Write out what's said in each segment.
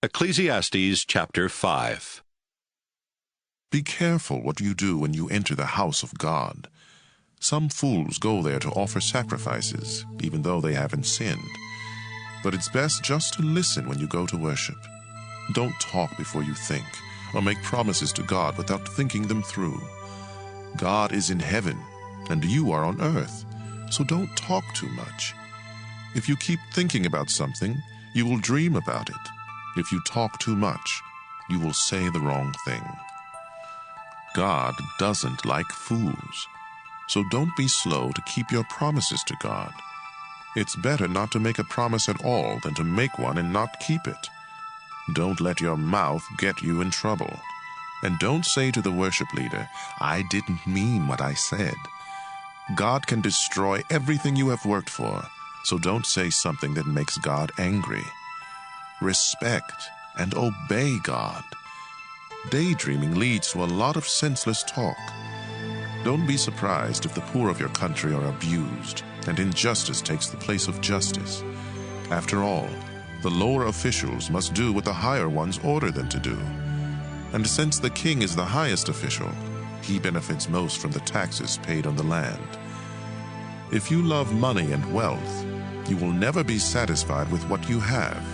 Ecclesiastes chapter 5. Be careful what you do when you enter the house of God. Some fools go there to offer sacrifices, even though they haven't sinned. But it's best just to listen when you go to worship. Don't talk before you think, or make promises to God without thinking them through. God is in heaven, and you are on earth, so don't talk too much. If you keep thinking about something, you will dream about it. If you talk too much, you will say the wrong thing. God doesn't like fools, so don't be slow to keep your promises to God. It's better not to make a promise at all than to make one and not keep it. Don't let your mouth get you in trouble. And don't say to the worship leader, "I didn't mean what I said." God can destroy everything you have worked for, so don't say something that makes God angry. Respect and obey God. Daydreaming leads to a lot of senseless talk. Don't be surprised if the poor of your country are abused and injustice takes the place of justice. After all, the lower officials must do what the higher ones order them to do. And since the king is the highest official, he benefits most from the taxes paid on the land. If you love money and wealth, you will never be satisfied with what you have.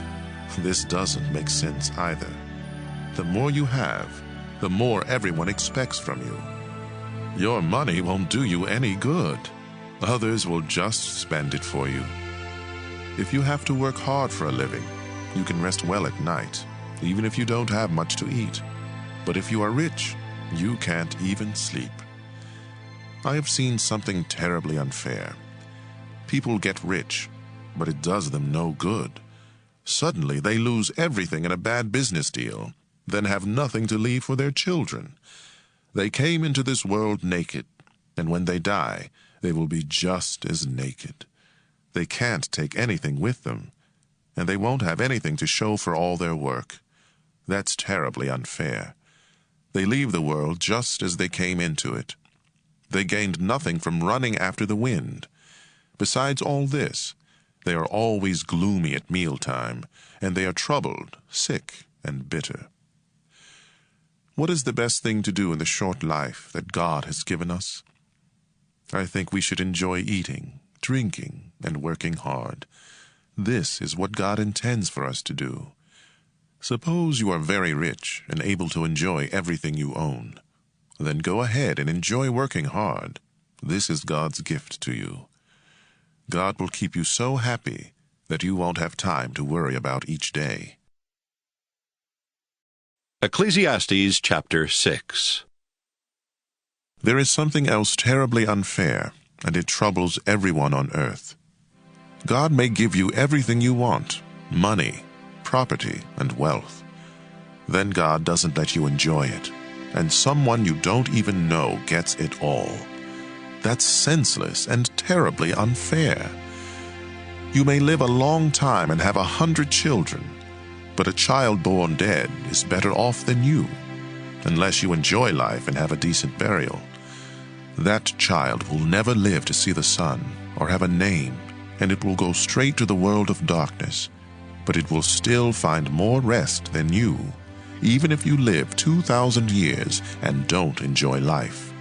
This doesn't make sense either. The more you have, the more everyone expects from you. Your money won't do you any good. Others will just spend it for you. If you have to work hard for a living, you can rest well at night, even if you don't have much to eat. But if you are rich, you can't even sleep. I have seen something terribly unfair. People get rich, but it does them no good. Suddenly, they lose everything in a bad business deal, then have nothing to leave for their children. They came into this world naked, and when they die, they will be just as naked. They can't take anything with them, and they won't have anything to show for all their work. That's terribly unfair. They leave the world just as they came into it. They gained nothing from running after the wind. Besides all this, they are always gloomy at mealtime, and they are troubled, sick, and bitter. What is the best thing to do in the short life that God has given us? I think we should enjoy eating, drinking, and working hard. This is what God intends for us to do. Suppose you are very rich and able to enjoy everything you own. Then go ahead and enjoy working hard. This is God's gift to you. God will keep you so happy that you won't have time to worry about each day. Ecclesiastes chapter 6. There is something else terribly unfair, and it troubles everyone on earth. God may give you everything you want, money, property, and wealth. Then God doesn't let you enjoy it, and someone you don't even know gets it all. That's senseless and terribly unfair. You may live a long time and have 100 children, but a child born dead is better off than you, unless you enjoy life and have a decent burial. That child will never live to see the sun or have a name, and it will go straight to the world of darkness, but it will still find more rest than you, even if you live 2,000 years and don't enjoy life.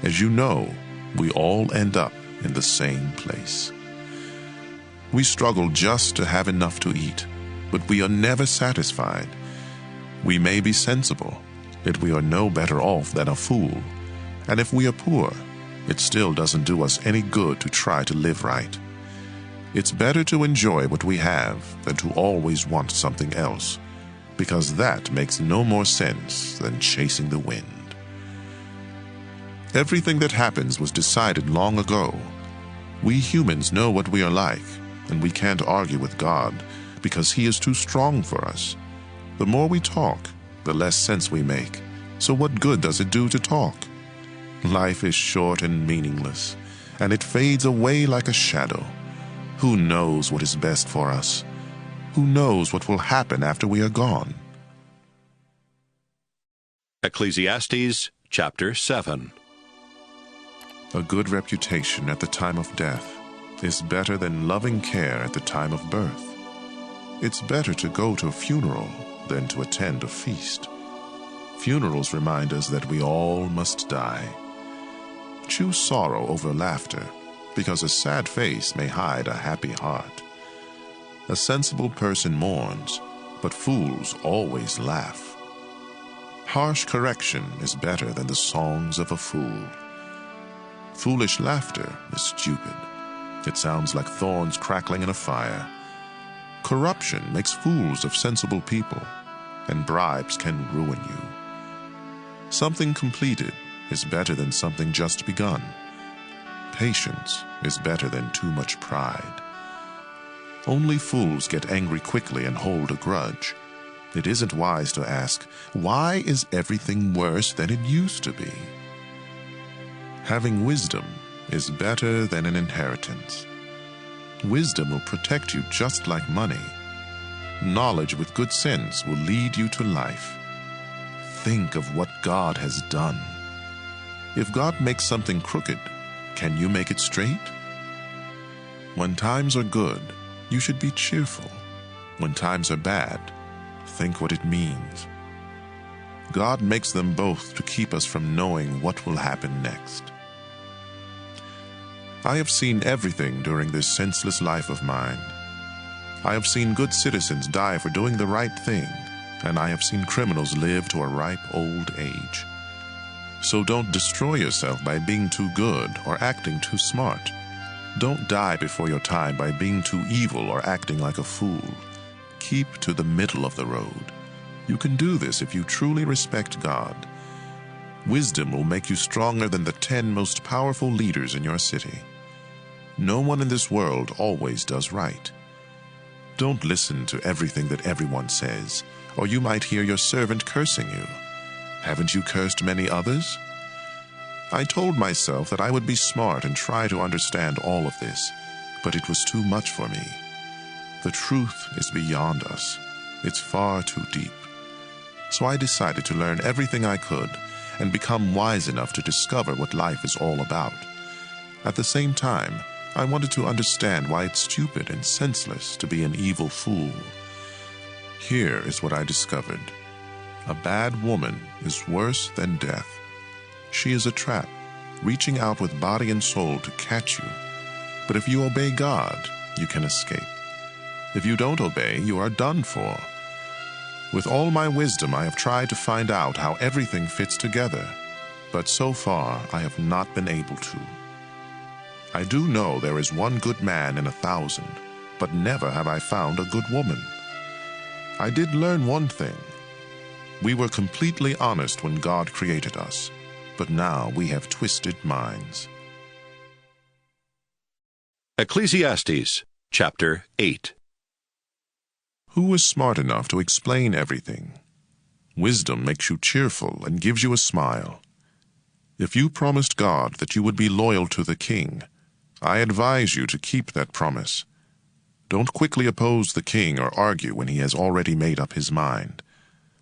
As you know, we all end up in the same place. We struggle just to have enough to eat, but we are never satisfied. We may be sensible, yet we are no better off than a fool. And if we are poor, it still doesn't do us any good to try to live right. It's better to enjoy what we have than to always want something else, because that makes no more sense than chasing the wind. Everything that happens was decided long ago. We humans know what we are like, and we can't argue with God because He is too strong for us. The more we talk, the less sense we make. So what good does it do to talk? Life is short and meaningless, and it fades away like a shadow. Who knows what is best for us? Who knows what will happen after we are gone? Ecclesiastes chapter 7. A good reputation at the time of death is better than loving care at the time of birth. It's better to go to a funeral than to attend a feast. Funerals remind us that we all must die. Choose sorrow over laughter, because a sad face may hide a happy heart. A sensible person mourns, but fools always laugh. Harsh correction is better than the songs of a fool. Foolish laughter is stupid. It sounds like thorns crackling in a fire. Corruption makes fools of sensible people, and bribes can ruin you. Something completed is better than something just begun. Patience is better than too much pride. Only fools get angry quickly and hold a grudge. It isn't wise to ask, why is everything worse than it used to be? Having wisdom is better than an inheritance. Wisdom will protect you just like money. Knowledge with good sense will lead you to life. Think of what God has done. If God makes something crooked, can you make it straight? When times are good, you should be cheerful. When times are bad, think what it means. God makes them both to keep us from knowing what will happen next. I have seen everything during this senseless life of mine. I have seen good citizens die for doing the right thing, and I have seen criminals live to a ripe old age. So don't destroy yourself by being too good or acting too smart. Don't die before your time by being too evil or acting like a fool. Keep to the middle of the road. You can do this if you truly respect God. Wisdom will make you stronger than the 10 most powerful leaders in your city. No one in this world always does right. Don't listen to everything that everyone says, or you might hear your servant cursing you. Haven't you cursed many others? I told myself that I would be smart and try to understand all of this, but it was too much for me. The truth is beyond us. It's far too deep. So I decided to learn everything I could and become wise enough to discover what life is all about. At the same time, I wanted to understand why it's stupid and senseless to be an evil fool. Here is what I discovered. A bad woman is worse than death. She is a trap, reaching out with body and soul to catch you. But if you obey God, you can escape. If you don't obey, you are done for. With all my wisdom, I have tried to find out how everything fits together, but so far I have not been able to. I do know there is one good man in 1,000, but never have I found a good woman. I did learn one thing. We were completely honest when God created us, but now we have twisted minds. Ecclesiastes chapter 8. Who is smart enough to explain everything? Wisdom makes you cheerful and gives you a smile. If you promised God that you would be loyal to the king, I advise you to keep that promise. Don't quickly oppose the king or argue when he has already made up his mind.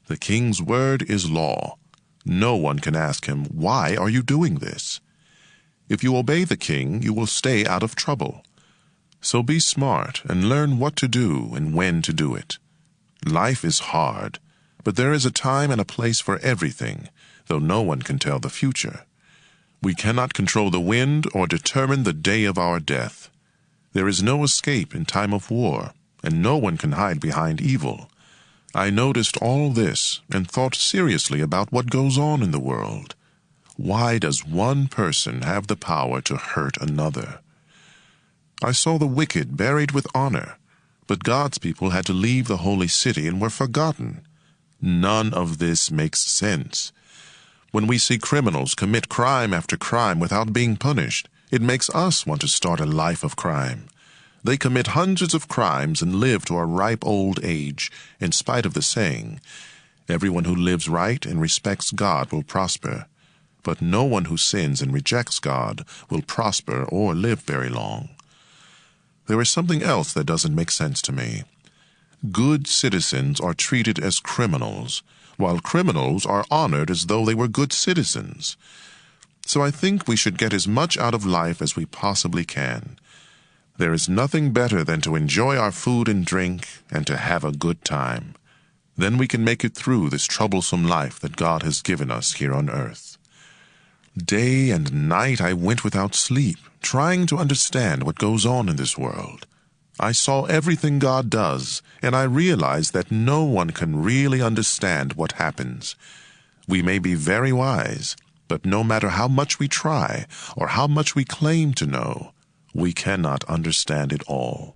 The king's word is law. No one can ask him, "Why are you doing this?" If you obey the king, you will stay out of trouble. So be smart and learn what to do and when to do it. Life is hard, but there is a time and a place for everything, though no one can tell the future. We cannot control the wind or determine the day of our death. There is no escape in time of war, and no one can hide behind evil. I noticed all this and thought seriously about what goes on in the world. Why does one person have the power to hurt another? I saw the wicked buried with honor, but God's people had to leave the holy city and were forgotten. None of this makes sense. When we see criminals commit crime after crime without being punished, it makes us want to start a life of crime. They commit hundreds of crimes and live to a ripe old age, in spite of the saying, "Everyone who lives right and respects God will prosper, but no one who sins and rejects God will prosper or live very long." There is something else that doesn't make sense to me. Good citizens are treated as criminals, while criminals are honored as though they were good citizens. So I think we should get as much out of life as we possibly can. There is nothing better than to enjoy our food and drink and to have a good time. Then we can make it through this troublesome life that God has given us here on earth. Day and night I went without sleep, trying to understand what goes on in this world. I saw everything God does, and I realized that no one can really understand what happens. We may be very wise, but no matter how much we try or how much we claim to know, we cannot understand it all.